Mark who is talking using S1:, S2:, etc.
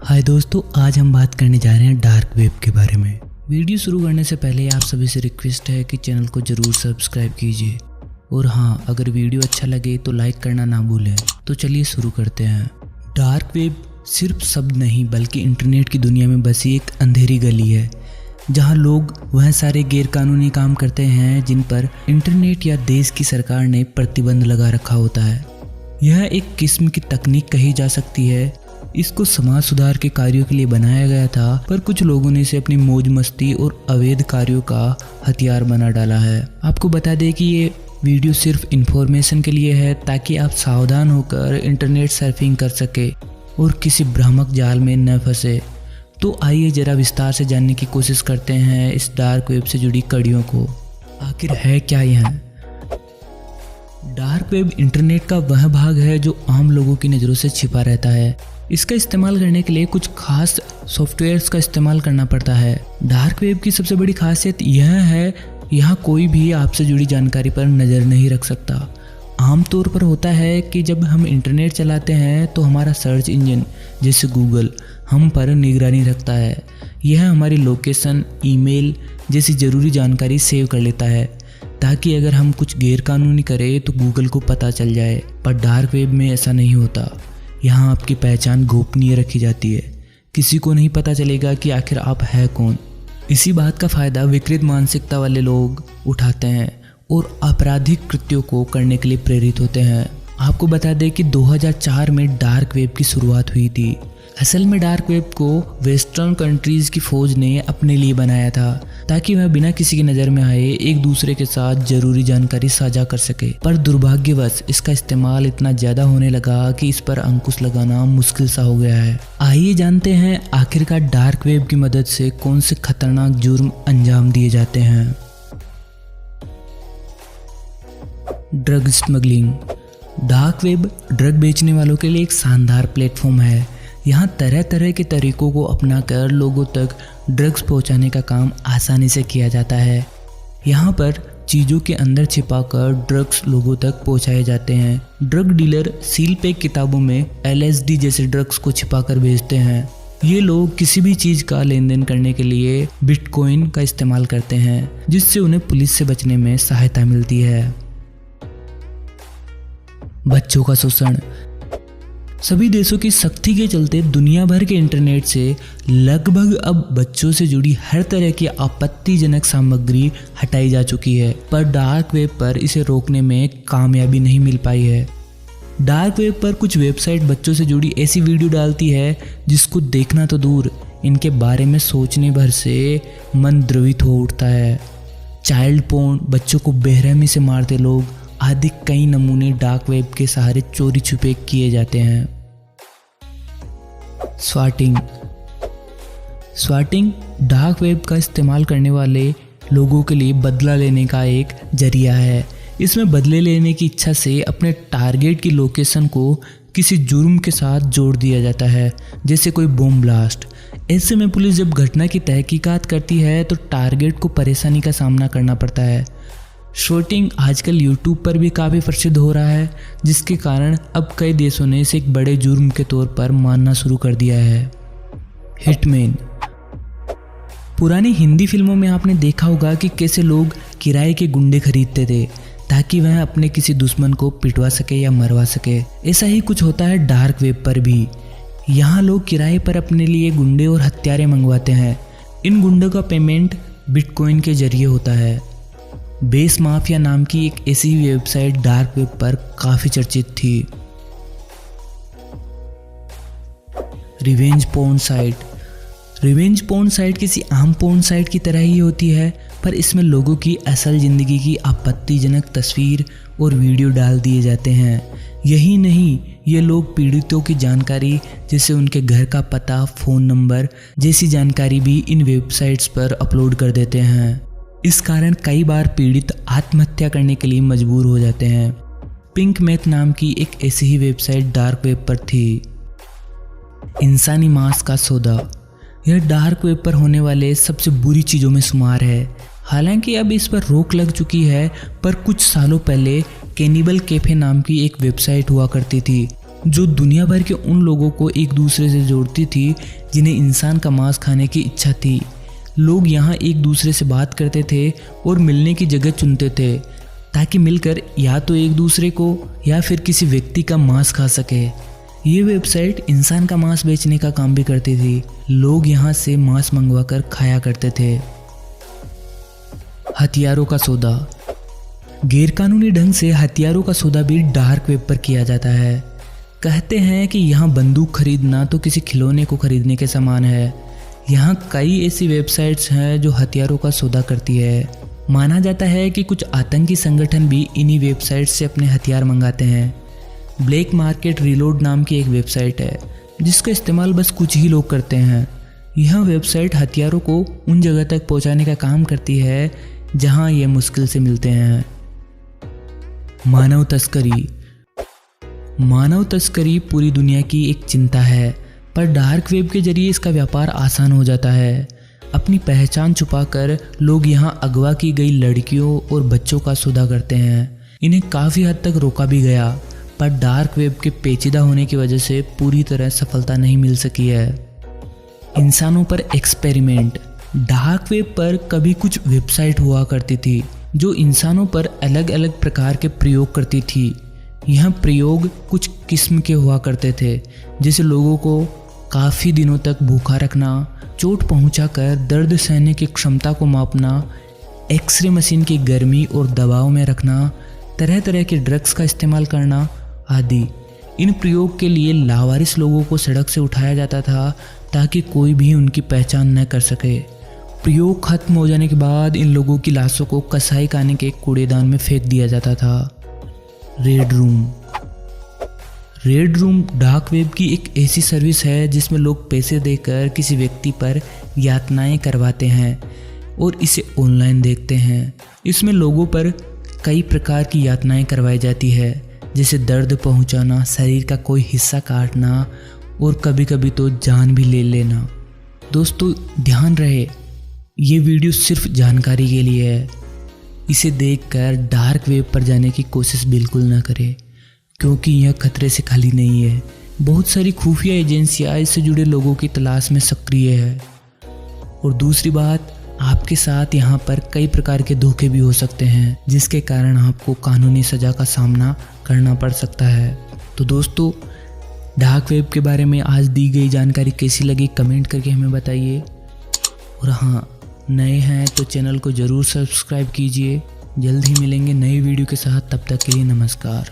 S1: हाय दोस्तों, आज हम बात करने जा रहे हैं डार्क वेब के बारे में। वीडियो शुरू करने से पहले आप सभी से रिक्वेस्ट है कि चैनल को जरूर सब्सक्राइब कीजिए और हाँ, अगर वीडियो अच्छा लगे तो लाइक करना ना भूलें। तो चलिए शुरू करते हैं। डार्क वेब सिर्फ शब्द नहीं बल्कि इंटरनेट की दुनिया में बसी एक अंधेरी गली है जहां लोग वह सारे गैरकानूनी काम करते हैं जिन पर इंटरनेट या देश की सरकार ने प्रतिबंध लगा रखा होता है। यह एक किस्म की तकनीक कही जा सकती है। इसको समाज सुधार के कार्यों के लिए बनाया गया था, पर कुछ लोगों ने इसे अपनी मौज मस्ती और अवैध कार्यों का हथियार बना डाला है। आपको बता दें कि ये वीडियो सिर्फ इन्फॉर्मेशन के लिए है ताकि आप सावधान होकर इंटरनेट सर्फिंग कर सके और किसी भ्रामक जाल में न फंसे। तो आइए जरा विस्तार से जानने की कोशिश करते हैं इस डार्क वेब से जुड़ी कड़ियों को। आखिर है क्या यह? डार्क वेब इंटरनेट का वह भाग है जो आम लोगों की नज़रों से छिपा रहता है। इसका इस्तेमाल करने के लिए कुछ खास सॉफ्टवेयर्स का इस्तेमाल करना पड़ता है। डार्क वेब की सबसे बड़ी खासियत यह है, यहाँ कोई भी आपसे जुड़ी जानकारी पर नज़र नहीं रख सकता। आमतौर पर होता है कि जब हम इंटरनेट चलाते हैं तो हमारा सर्च इंजन जैसे गूगल हम पर निगरानी रखता है। यह हमारी लोकेशन, ईमेल जैसी ज़रूरी जानकारी सेव कर लेता है ताकि अगर हम कुछ गैरकानूनी करें तो गूगल को पता चल जाए। पर डार्क वेब में ऐसा नहीं होता। यहाँ आपकी पहचान गोपनीय रखी जाती है। किसी को नहीं पता चलेगा कि आखिर आप है कौन। इसी बात का फ़ायदा विकृत मानसिकता वाले लोग उठाते हैं और आपराधिक कृत्यों को करने के लिए प्रेरित होते हैं। आपको बता दें कि 2004 में डार्क वेब की शुरुआत हुई थी। असल में डार्क वेब को वेस्टर्न कंट्रीज़ की फ़ौज ने अपने लिए बनाया था ताकि वह बिना किसी की नज़र में आए एक दूसरे के साथ ज़रूरी जानकारी साझा कर सके। पर दुर्भाग्यवश इसका इस्तेमाल इतना ज़्यादा होने लगा कि इस पर अंकुश लगाना मुश्किल सा हो गया है। आइए जानते हैं आखिरकार डार्क वेब की मदद से कौन से खतरनाक जुर्म अंजाम दिए जाते हैं। Drug smuggling. Dark web drug बेचने वालों के लिए एक शानदार प्लेटफॉर्म है। यहाँ तरह तरह के तरीकों को अपनाकर लोगों तक ड्रग्स पहुँचाने का काम आसानी से किया जाता है। यहाँ पर चीज़ों के अंदर छिपाकर ड्रग्स लोगों तक पहुँचाए जाते हैं। ड्रग डीलर सील पैक किताबों में LSD जैसे ड्रग्स को छिपाकर भेजते हैं। ये लोग किसी भी चीज़ का लेन देन करने के लिए बिटकॉइन का इस्तेमाल करते हैं जिससे उन्हें पुलिस से बचने में सहायता मिलती है। बच्चों का शोषण। सभी देशों की सख्ती के चलते दुनिया भर के इंटरनेट से लगभग अब बच्चों से जुड़ी हर तरह की आपत्तिजनक सामग्री हटाई जा चुकी है, पर डार्क वेब पर इसे रोकने में कामयाबी नहीं मिल पाई है। डार्क वेब पर कुछ वेबसाइट बच्चों से जुड़ी ऐसी वीडियो डालती है जिसको देखना तो दूर, इनके बारे में सोचने भर से मन द्रवित हो उठता है। चाइल्ड पोर्न, बच्चों को बेरहमी से मारते लोग आदि कई नमूने डार्क वेब के सहारे चोरी छुपे किए जाते हैं। स्वाटिंग डार्क वेब का इस्तेमाल करने वाले लोगों के लिए बदला लेने का एक जरिया है। इसमें बदले लेने की इच्छा से अपने टारगेट की लोकेशन को किसी जुर्म के साथ जोड़ दिया जाता है, जैसे कोई बम ब्लास्ट। ऐसे में पुलिस जब घटना की तहकीकात करती है तो टारगेट को परेशानी का सामना करना पड़ता है। शॉटिंग आजकल YouTube पर भी काफ़ी प्रसिद्ध हो रहा है, जिसके कारण अब कई देशों ने इसे एक बड़े जुर्म के तौर पर मानना शुरू कर दिया है। हिटमैन। पुरानी हिंदी फिल्मों में आपने देखा होगा कि कैसे लोग किराए के गुंडे खरीदते थे ताकि वह अपने किसी दुश्मन को पिटवा सके या मरवा सके। ऐसा ही कुछ होता है डार्क वेब पर भी। यहाँ लोग किराए पर अपने लिए गुंडे और हत्यारे मंगवाते हैं। इन गुंडों का पेमेंट बिटकॉइन के जरिए होता है। बेस माफिया नाम की एक ऐसी वेबसाइट डार्क वेब पर काफ़ी चर्चित थी। रिवेंज पोर्न साइट किसी आम पोर्न साइट की तरह ही होती है, पर इसमें लोगों की असल ज़िंदगी की आपत्तिजनक तस्वीर और वीडियो डाल दिए जाते हैं। यही नहीं, ये लोग पीड़ितों की जानकारी जैसे उनके घर का पता, फ़ोन नंबर जैसी जानकारी भी इन वेबसाइट्स पर अपलोड कर देते हैं। इस कारण कई बार पीड़ित आत्महत्या करने के लिए मजबूर हो जाते हैं। पिंक मैथ नाम की एक ऐसी ही वेबसाइट डार्क वेब पर थी। इंसानी मांस का सौदा। यह डार्क वेब पर होने वाले सबसे बुरी चीज़ों में शुमार है। हालांकि अब इस पर रोक लग चुकी है, पर कुछ सालों पहले कैनिबल कैफे नाम की एक वेबसाइट हुआ करती थी जो दुनिया भर के उन लोगों को एक दूसरे से जोड़ती थी जिन्हें इंसान का मांस खाने की इच्छा थी। लोग यहाँ एक दूसरे से बात करते थे और मिलने की जगह चुनते थे ताकि मिलकर या तो एक दूसरे को या फिर किसी व्यक्ति का मांस खा सके। ये वेबसाइट इंसान का मांस बेचने का काम भी करती थी। लोग यहाँ से मांस मंगवाकर खाया करते थे। हथियारों का सौदा। गैरकानूनी ढंग से हथियारों का सौदा भी डार्क वेब पर किया जाता है। कहते हैं कि यहाँ बंदूक खरीदना तो किसी खिलौने को खरीदने के समान है। यहाँ कई ऐसी वेबसाइट्स हैं जो हथियारों का सौदा करती है। माना जाता है कि कुछ आतंकी संगठन भी इन्हीं वेबसाइट से अपने हथियार मंगाते हैं। ब्लैक मार्केट रीलोड नाम की एक वेबसाइट है जिसका इस्तेमाल बस कुछ ही लोग करते हैं। यह वेबसाइट हथियारों को उन जगह तक पहुंचाने का काम करती है जहां ये मुश्किल से मिलते हैं। मानव तस्करी। मानव तस्करी पूरी दुनिया की एक चिंता है, पर डार्क वेब के जरिए इसका व्यापार आसान हो जाता है। अपनी पहचान छुपाकर लोग यहां अगवा की गई लड़कियों और बच्चों का सौदा करते हैं। इन्हें काफ़ी हद तक रोका भी गया, पर डार्क वेब के पेचीदा होने की वजह से पूरी तरह सफलता नहीं मिल सकी है। इंसानों पर एक्सपेरिमेंट। डार्क वेब पर कभी कुछ वेबसाइट हुआ करती थी जो इंसानों पर अलग अलग प्रकार के प्रयोग करती थी। यह प्रयोग कुछ किस्म के हुआ करते थे, जैसे लोगों को काफ़ी दिनों तक भूखा रखना, चोट पहुंचाकर दर्द सहने की क्षमता को मापना, एक्सरे मशीन की गर्मी और दबाव में रखना, तरह तरह के ड्रग्स का इस्तेमाल करना आदि। इन प्रयोग के लिए लावारिस लोगों को सड़क से उठाया जाता था ताकि कोई भी उनकी पहचान न कर सके। प्रयोग खत्म हो जाने के बाद इन लोगों की लाशों को कसाई खाने के कूड़ेदान में फेंक दिया जाता था। Red room. Red room dark web की एक ऐसी सर्विस है जिसमें लोग पैसे देकर किसी व्यक्ति पर यातनाएं करवाते हैं और इसे ऑनलाइन देखते हैं। इसमें लोगों पर कई प्रकार की यातनाएं करवाई जाती है, जैसे दर्द पहुंचाना, शरीर का कोई हिस्सा काटना और कभी कभी तो जान भी ले लेना। दोस्तों ध्यान रहे, ये वीडियो सिर्फ जानकारी के लिए है। इसे देखकर डार्क वेब पर जाने की कोशिश बिल्कुल ना करें, क्योंकि यह खतरे से खाली नहीं है। बहुत सारी खुफिया एजेंसियां इससे जुड़े लोगों की तलाश में सक्रिय है। और दूसरी बात, आपके साथ यहाँ पर कई प्रकार के धोखे भी हो सकते हैं, जिसके कारण आपको कानूनी सज़ा का सामना करना पड़ सकता है। तो दोस्तों, डार्क वेब के बारे में आज दी गई जानकारी कैसी लगी कमेंट करके हमें बताइए। और हाँ, नए हैं तो चैनल को ज़रूर सब्सक्राइब कीजिए। जल्द ही मिलेंगे नई वीडियो के साथ, तब तक के लिए नमस्कार।